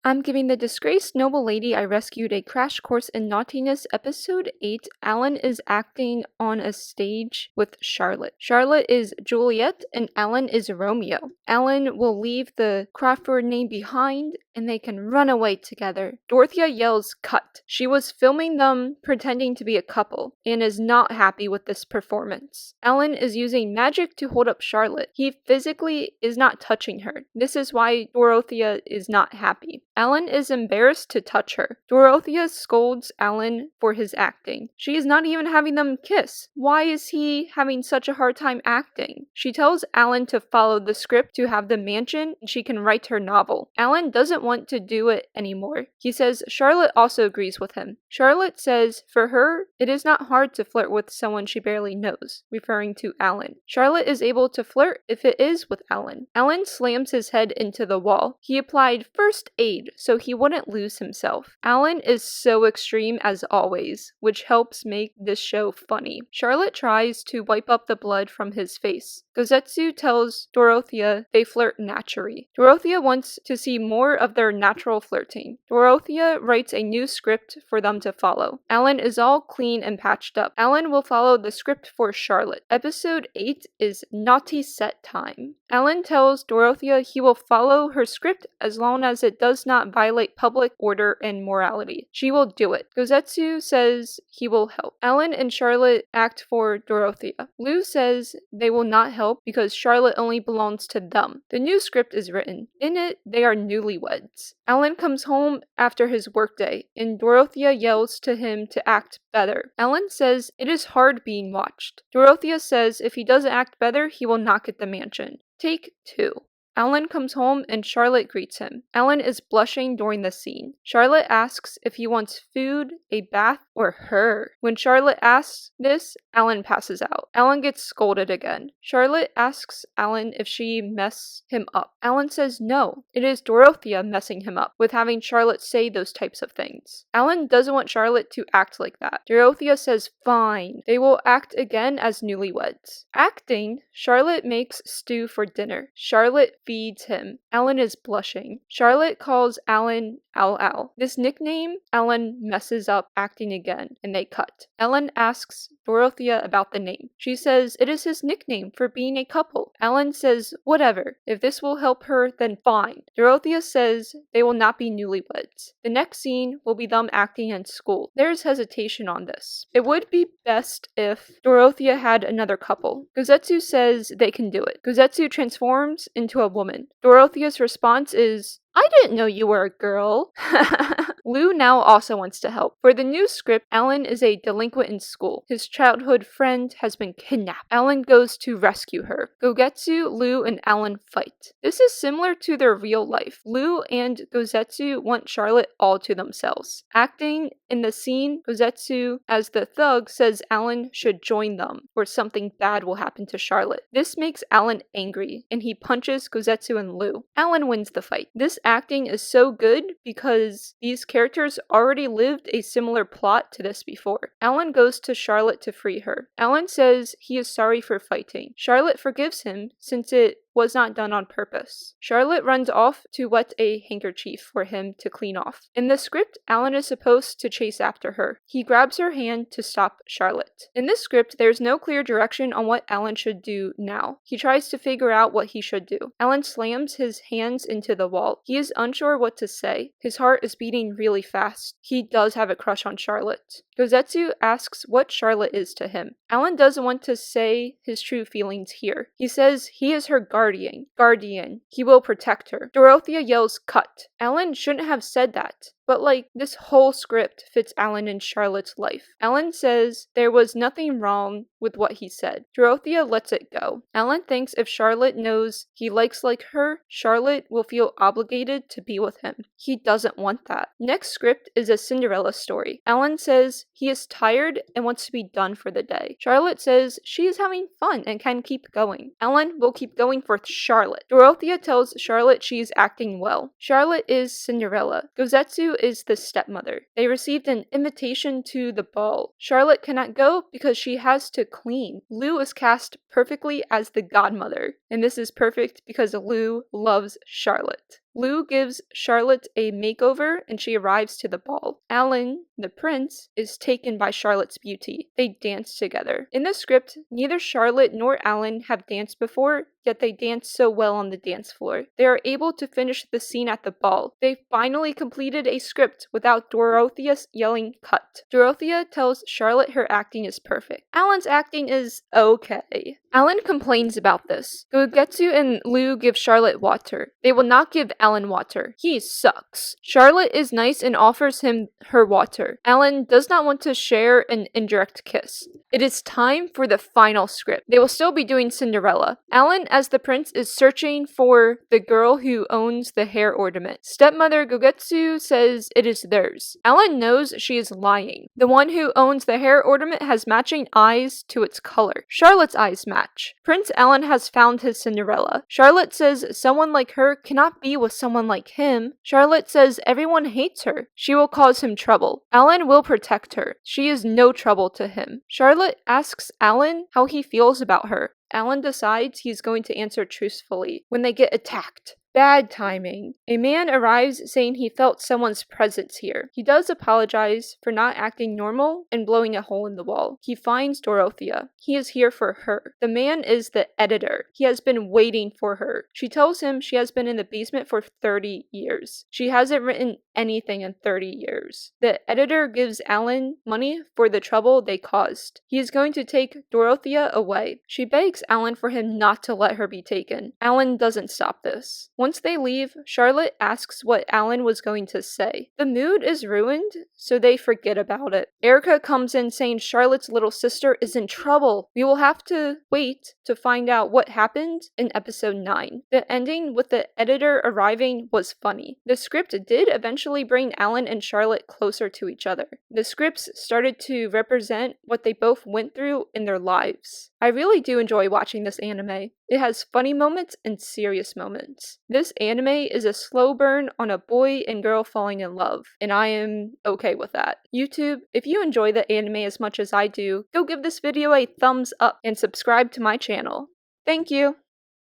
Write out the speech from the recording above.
I'm giving the disgraced noble lady I rescued a crash course in naughtiness. Episode 8. Alan is acting on a stage with Charlotte. Charlotte is Juliet and Alan is Romeo. Alan will leave the Crawford name behind and they can run away together. Dorothea yells cut. She was filming them pretending to be a couple and is not happy with this performance. Alan is using magic to hold up Charlotte. He physically is not touching her. This is why Dorothea is not happy. Alan is embarrassed to touch her. Dorothea scolds Alan for his acting. She is not even having them kiss. Why is he having such a hard time acting? She tells Alan to follow the script to have the mansion and she can write her novel. Alan doesn't want to do it anymore. He says Charlotte also agrees with him. Charlotte says for her, it is not hard to flirt with someone she barely knows, referring to Alan. Charlotte is able to flirt if it is with Alan. Alan slams his head into the wall. He applied first aid so he wouldn't lose himself. Alan is so extreme as always, which helps make this show funny. Charlotte tries to wipe up the blood from his face. Gozetsu tells Dorothea they flirt naturally. Dorothea wants to see more of their natural flirting. Dorothea writes a new script for them to follow. Alan is all clean and patched up. Alan will follow the script for Charlotte. Episode 8 is Naughty Set Time. Alan tells Dorothea he will follow her script as long as it does not violate public order and morality. She will do it. Gozetsu says he will help. Alan and Charlotte act for Dorothea. Lou says they will not help because Charlotte only belongs to them. The new script is written. In it, they are newlyweds. Alan comes home after his workday, and Dorothea yells to him to act better. Alan says it is hard being watched. Dorothea says if he doesn't act better, he will not get the mansion. Take 2. Alan comes home and Charlotte greets him. Alan is blushing during the scene. Charlotte asks if he wants food, a bath, or her. When Charlotte asks this, Alan passes out. Alan gets scolded again. Charlotte asks Alan if she messed him up. Alan says no. It is Dorothea messing him up with having Charlotte say those types of things. Alan doesn't want Charlotte to act like that. Dorothea says fine. They will act again as newlyweds. Acting, Charlotte makes stew for dinner. Charlotte feeds him. Alan is blushing. Charlotte calls Alan Al. This nickname, Alan messes up acting again, and they cut. Alan asks Dorothea about the name. She says it is his nickname for being a couple. Alan says whatever. If this will help her, then fine. Dorothea says they will not be newlyweds. The next scene will be them acting in school. There's hesitation on this. It would be best if Dorothea had another couple. Gozetsu says they can do it. Gozetsu transforms into a woman. Dorothea's response is, I didn't know you were a girl. Lou now also wants to help. For the new script, Alan is a delinquent in school. His childhood friend has been kidnapped. Alan goes to rescue her. Gogetsu, Lou, and Alan fight. This is similar to their real life. Lou and Gozetsu want Charlotte all to themselves. Acting in the scene, Gozetsu, as the thug, says Alan should join them, or something bad will happen to Charlotte. This makes Alan angry, and he punches Gozetsu and Lou. Alan wins the fight. This acting is so good because these characters already lived a similar plot to this before. Alan goes to Charlotte to free her. Alan says he is sorry for fighting. Charlotte forgives him since it was not done on purpose. Charlotte runs off to wet a handkerchief for him to clean off. In the script, Alan is supposed to chase after her. He grabs her hand to stop Charlotte. In this script, there's no clear direction on what Alan should do now. He tries to figure out what he should do. Alan slams his hands into the wall. He is unsure what to say. His heart is beating really fast. He does have a crush on Charlotte. Gozetsu asks what Charlotte is to him. Alan doesn't want to say his true feelings here. He says he is her guardian. He will protect her. Dorothea yells cut. Alan shouldn't have said that. But this whole script fits Alan and Charlotte's life. Alan says there was nothing wrong with what he said. Dorothea lets it go. Alan thinks if Charlotte knows he likes like her, Charlotte will feel obligated to be with him. He doesn't want that. Next script is a Cinderella story. Alan says he is tired and wants to be done for the day. Charlotte says she is having fun and can keep going. Alan will keep going for Charlotte. Dorothea tells Charlotte she is acting well. Charlotte is Cinderella. Gozetsu is the stepmother. They received an invitation to the ball. Charlotte cannot go because she has to clean. Lou is cast perfectly as the godmother, and this is perfect because Lou loves Charlotte. Lou gives Charlotte a makeover and she arrives to the ball. Alan, the prince, is taken by Charlotte's beauty. They dance together. In the script, neither Charlotte nor Alan have danced before, yet they dance so well on the dance floor. They are able to finish the scene at the ball. They finally completed a script without Dorothea yelling cut. Dorothea tells Charlotte her acting is perfect. Alan's acting is okay. Alan complains about this. Gogetsu and Lou give Charlotte water. They will not give Alan water. He sucks. Charlotte is nice and offers him her water. Alan does not want to share an indirect kiss. It is time for the final script. They will still be doing Cinderella. Alan, as the prince, is searching for the girl who owns the hair ornament. Stepmother Gogetsu says it is theirs. Alan knows she is lying. The one who owns the hair ornament has matching eyes to its color. Charlotte's eyes match. Prince Alan has found his Cinderella. Charlotte says someone like her cannot be with someone like him. Charlotte says everyone hates her. She will cause him trouble. Alan will protect her. She is no trouble to him. Charlotte asks Alan how he feels about her. Alan decides he's going to answer truthfully when they get attacked. Bad timing. A man arrives saying he felt someone's presence here. He does apologize for not acting normal and blowing a hole in the wall. He finds Dorothea. He is here for her. The man is the editor. He has been waiting for her. She tells him she has been in the basement for 30 years. She hasn't written anything in 30 years. The editor gives Alan money for the trouble they caused. He is going to take Dorothea away. She begs Alan for him not to let her be taken. Alan doesn't stop this. Once they leave, Charlotte asks what Alan was going to say. The mood is ruined, so they forget about it. Erica comes in saying Charlotte's little sister is in trouble. We will have to wait to find out what happened in episode 9. The ending with the editor arriving was funny. The script did eventually bring Alan and Charlotte closer to each other. The scripts started to represent what they both went through in their lives. I really do enjoy watching this anime. It has funny moments and serious moments. This anime is a slow burn on a boy and girl falling in love, and I am okay with that. YouTube, if you enjoy the anime as much as I do, go give this video a thumbs up and subscribe to my channel. Thank you!